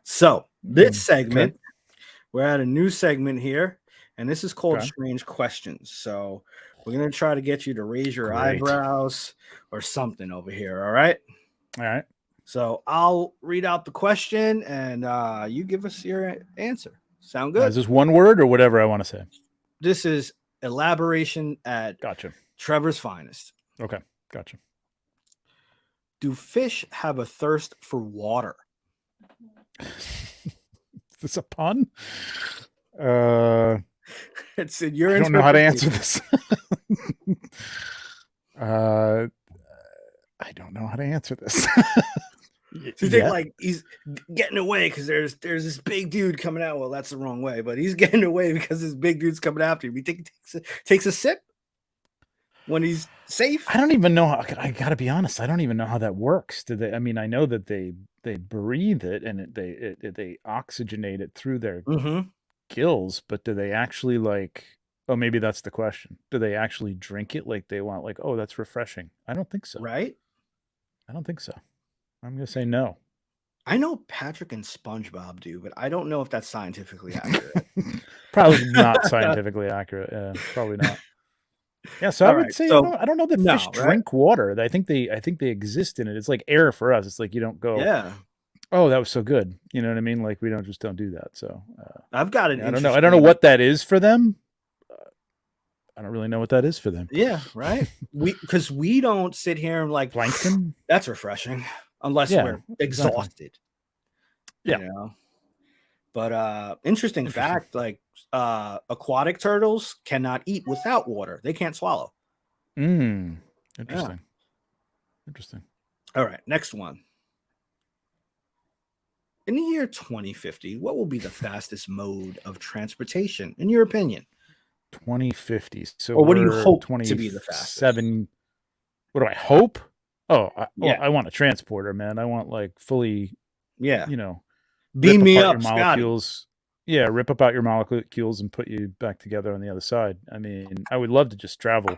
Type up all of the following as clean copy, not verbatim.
So this segment, we're at a new segment here, and this is called Strange Questions. So we're going to try to get you to raise your eyebrows or something over here. All right. All right. So I'll read out the question and you give us your answer. Sound good? Is this one word or whatever I want to say? This is elaboration at Trevor's finest. Okay. Gotcha. Do fish have a thirst for water? Is this a pun? It's in your I don't know how to answer this. I don't know how to answer this. So you think like he's getting away because there's this big dude coming out. Well, that's the wrong way, but he's getting away because this big dude's coming after him. You think he takes a sip when he's safe? I don't even know how. I gotta be honest. I don't even know how that works. Do they? I mean, I know that they breathe it and they oxygenate it through their gills, but do they actually like? Oh, maybe that's the question. Do they actually drink it like they want? Like, oh, that's refreshing. I don't think so. Right? I don't think so. I'm going to say no. I know Patrick and SpongeBob do, but I don't know if that's scientifically accurate. Probably not scientifically accurate. Yeah, probably not. Yeah, so I would say I don't know that fish drink water. I think they exist in it. It's like air for us. It's like you don't go, oh, that was so good. You know what I mean? Like we don't do that. So I've got it. I don't know. I don't know what that is for them. I don't really know what that is for them. Yeah, right. Because we don't sit here and like plankton. That's refreshing. Unless we're exhausted. Yeah. You know? But interesting fact, like aquatic turtles cannot eat without water. They can't swallow. Interesting. Yeah. Interesting. All right, next one. In the year 2050, what will be the fastest mode of transportation, in your opinion? 2050. So or what do you hope to be the fastest? What do I hope? Oh, I want a transporter, man. I want like fully, you know, beam me up, molecules. Scotty. Yeah, rip apart your molecules and put you back together on the other side. I mean, I would love to just travel.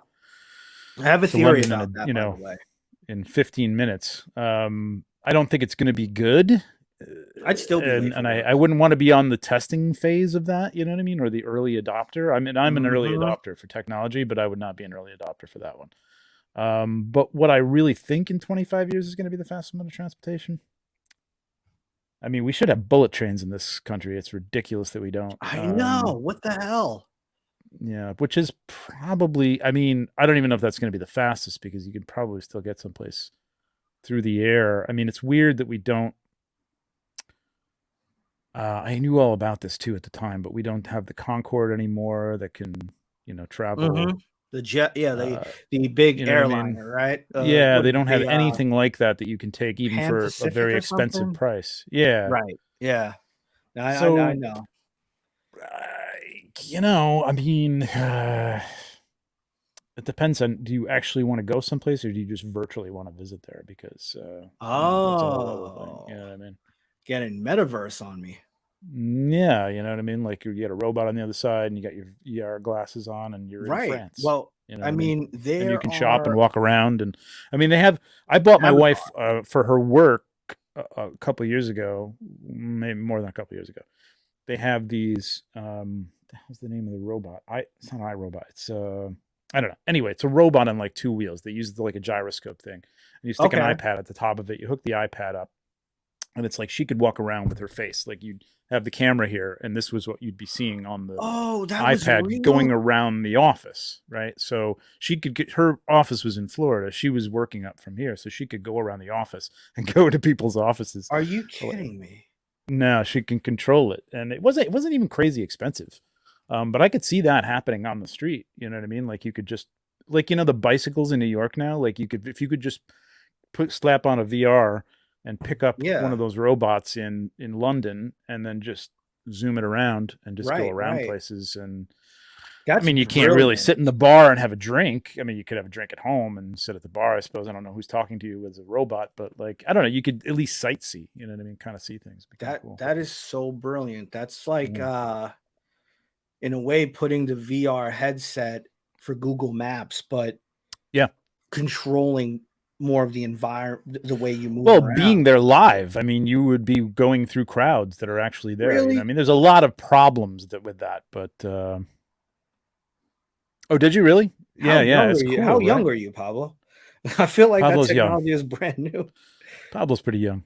I have a theory about that, by the way. In 15 minutes. I don't think it's going to be good. I'd still be late and I wouldn't want to be on the testing phase of that, you know what I mean? Or the early adopter. I mean, I'm an early adopter for technology, but I would not be an early adopter for that one. But what I really think in 25 years is going to be the fastest mode of transportation. I mean, we should have bullet trains in this country. It's ridiculous that we don't. I know. What the hell? Yeah, which is probably, I mean, I don't even know if that's going to be the fastest because you could probably still get someplace through the air. I mean, it's weird that we don't. I knew all about this too at the time, but we don't have the Concorde anymore that can, travel. The jet, the big airliner, right? Yeah, they don't have anything like that you can take even for a very expensive price. Yeah, right. Yeah, I know. I mean, it depends on. Do you actually want to go someplace, or do you just virtually want to visit there? Because that's a whole other thing. You know what I mean? Getting metaverse on me. Yeah, you know what I mean? Like you get a robot on the other side and you got your VR glasses on and you're in France. Well, you know I mean, and you can shop and walk around. And I mean, I bought my wife for her work a couple of years ago, maybe more than a couple of years ago. They have these, what's the name of the robot? It's not an iRobot. It's, I don't know. Anyway, it's a robot on like two wheels. They use like a gyroscope thing. And you stick an iPad at the top of it. You hook the iPad up. And it's like she could walk around with her face. Like you'd have the camera here, and this was what you'd be seeing on the iPad going around the office, right? So she could her office was in Florida. She was working up from here, so she could go around the office and go to people's offices. Are you kidding me? No, she can control it. And it wasn't even crazy expensive. But I could see that happening on the street. You know what I mean? Like you could just, like, the bicycles in New York now, like if you could just slap on a VR and pick up one of those robots in London and then just zoom it around and just go around places. And I mean, you can't really sit in the bar and have a drink. I mean, you could have a drink at home and sit at the bar, I suppose. I don't know who's talking to you as a robot, but like, I don't know, you could at least sightsee, you know what I mean? Kind of see things. That is so brilliant. That's like, in a way, putting the VR headset for Google Maps, but controlling more of the environment, the way you move Well, being around. there live, I mean, you would be going through crowds that are actually there. You know, I Really? mean, there's a lot of problems with that, but oh, did you really? Yeah, yeah, it's How cool, right? young are you, Pablo? I feel like that Pablo's young. technology is brand new. Pablo's pretty young.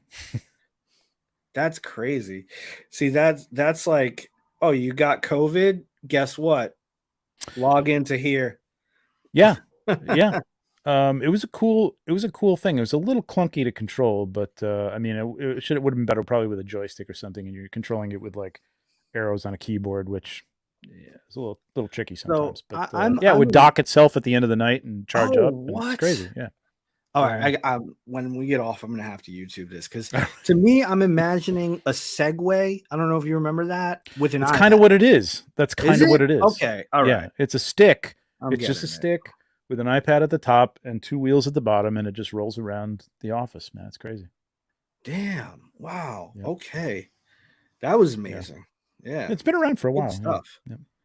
That's crazy. See, that's like, oh, you got COVID? Guess what? Log into here. Yeah, yeah. It was a cool thing. It was a little clunky to control, but I mean, it would have been better probably with a joystick or something, and you're controlling it with like arrows on a keyboard, which yeah, it's a little tricky So sometimes. But yeah, it I'm would dock itself at the end of the night and charge oh, up, and it's what? crazy. Yeah, All yeah, right, when we get off, I'm gonna have to YouTube this because to me, I'm imagining a Segway. I don't know if you remember that with an That's kind of iPad. what it is. That's Is kind of what it? it is. Okay, all Yeah, right. it's a stick. I'm It's just a getting it. stick with an iPad at the top and two wheels at the bottom, and it just rolls around the office. Man, it's crazy. Damn. Wow. Yeah, Okay. That was yeah. amazing. Yeah. It's been around for a Good while. Yeah. stuff. Yeah.